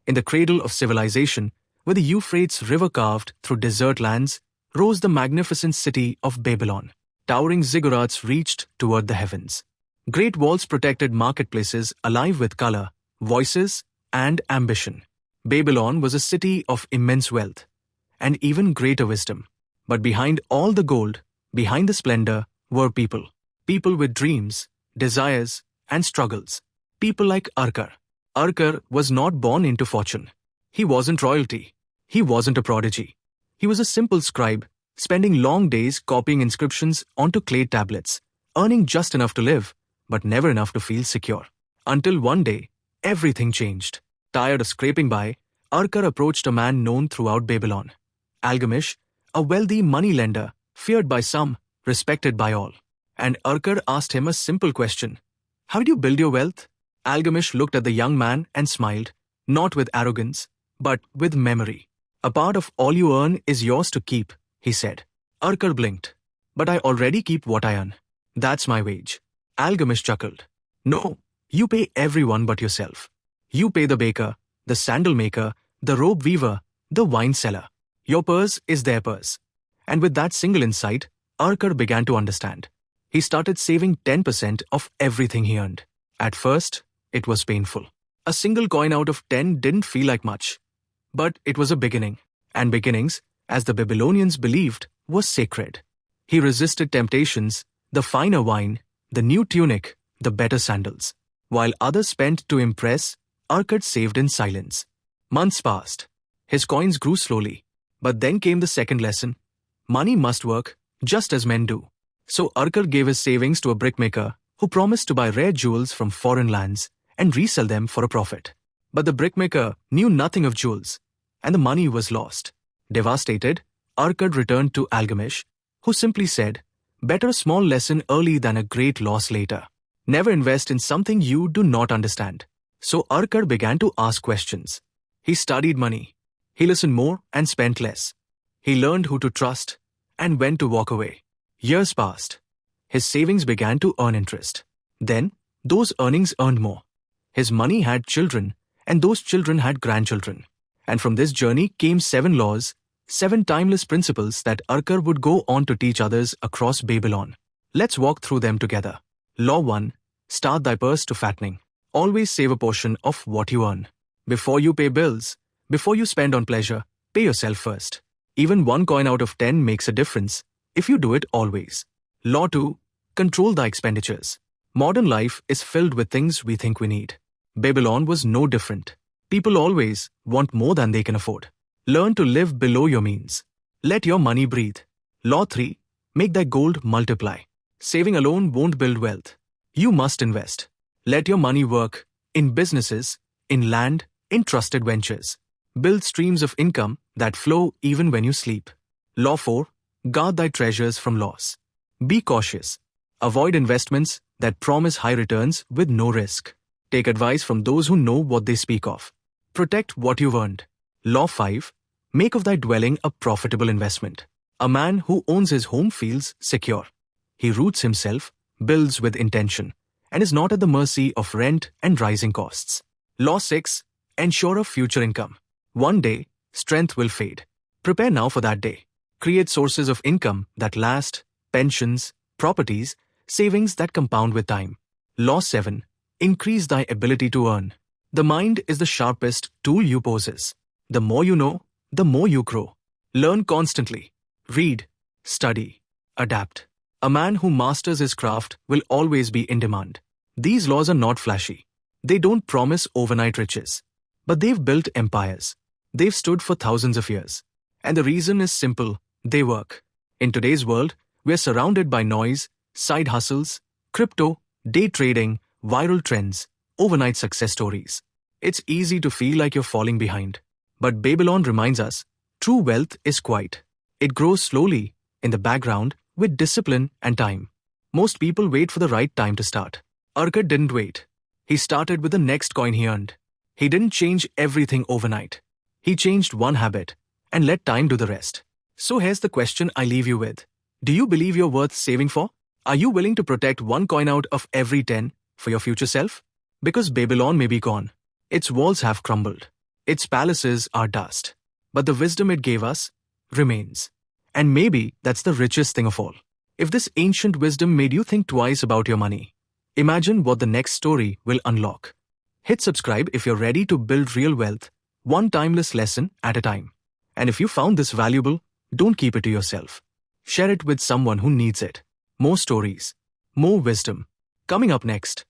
In the cradle of civilization, where the Euphrates River carved through desert lands, rose the magnificent city of Babylon. Towering ziggurats reached toward the heavens. Great walls protected marketplaces alive with color, voices, and ambition. Babylon was a city of immense wealth and even greater wisdom. But behind all the gold, behind the splendor, were people. People with dreams, desires, and struggles. People like Arkad. Arkad was not born into fortune. He wasn't royalty. He wasn't a prodigy. He was a simple scribe, spending long days copying inscriptions onto clay tablets, earning just enough to live, but never enough to feel secure. Until one day, everything changed. Tired of scraping by, Arkad approached a man known throughout Babylon. Algamish, a wealthy moneylender, feared by some, respected by all. And Arkad asked him a simple question. How do you build your wealth? Algamish looked at the young man and smiled, not with arrogance, but with memory. A part of all you earn is yours to keep, he said. Arkad blinked. But I already keep what I earn. That's my wage. Algamish chuckled. No, you pay everyone but yourself. You pay the baker, the sandal maker, the robe weaver, the wine seller. Your purse is their purse. And with that single insight, Arkad began to understand. He started saving 10% of everything he earned. At first, it was painful. A single coin out of 10 didn't feel like much. But it was a beginning. And beginnings, as the Babylonians believed, was sacred. He resisted temptations, the finer wine, the new tunic, the better sandals. While others spent to impress, Arkad saved in silence. Months passed. His coins grew slowly. But then came the second lesson. Money must work, just as men do. So Arkad gave his savings to a brickmaker who promised to buy rare jewels from foreign lands and resell them for a profit. But the brickmaker knew nothing of jewels, and the money was lost. Devastated, Arkad returned to Algamish, who simply said, better a small lesson early than a great loss later. Never invest in something you do not understand. So Arkad began to ask questions. He studied money. He listened more and spent less. He learned who to trust and when to walk away. Years passed. His savings began to earn interest. Then, those earnings earned more. His money had children, and those children had grandchildren. And from this journey came 7 laws, 7 timeless principles that Arkad would go on to teach others across Babylon. Let's walk through them together. Law 1. Start thy purse to fattening. Always save a portion of what you earn. Before you pay bills, before you spend on pleasure, pay yourself first. Even 1 coin out of 10 makes a difference if you do it always. Law 2. Control thy expenditures. Modern life is filled with things we think we need. Babylon was no different. People always want more than they can afford. Learn to live below your means. Let your money breathe. Law 3. Make thy gold multiply. Saving alone won't build wealth. You must invest. Let your money work in businesses, in land, in trusted ventures. Build streams of income that flow even when you sleep. Law 4. Guard thy treasures from loss. Be cautious. Avoid investments that promise high returns with no risk. Take advice from those who know what they speak of. Protect what you've earned. Law 5. Make of thy dwelling a profitable investment. A man who owns his home feels secure. He roots himself, builds with intention, and is not at the mercy of rent and rising costs. Law 6. Ensure a future income. One day, strength will fade. Prepare now for that day. Create sources of income that last, pensions, properties, savings that compound with time. Law 7. Increase thy ability to earn. The mind is the sharpest tool you possess. The more you know, the more you grow. Learn constantly. Read, study, adapt. A man who masters his craft will always be in demand. These laws are not flashy. They don't promise overnight riches. But they've built empires. They've stood for thousands of years. And the reason is simple. They work. In today's world, we're surrounded by noise, side hustles, crypto, day trading, viral trends, overnight success stories. It's easy to feel like you're falling behind. But Babylon reminds us, true wealth is quiet. It grows slowly, in the background, with discipline and time. Most people wait for the right time to start. Arkad didn't wait. He started with the next coin he earned. He didn't change everything overnight. He changed one habit and let time do the rest. So here's the question I leave you with. Do you believe you're worth saving for? Are you willing to protect 1 coin out of every 10 for your future self? Because Babylon may be gone. Its walls have crumbled. Its palaces are dust, but the wisdom it gave us remains. And maybe that's the richest thing of all. If this ancient wisdom made you think twice about your money, imagine what the next story will unlock. Hit subscribe if you're ready to build real wealth, one timeless lesson at a time. And if you found this valuable, don't keep it to yourself. Share it with someone who needs it. More stories, more wisdom. Coming up next.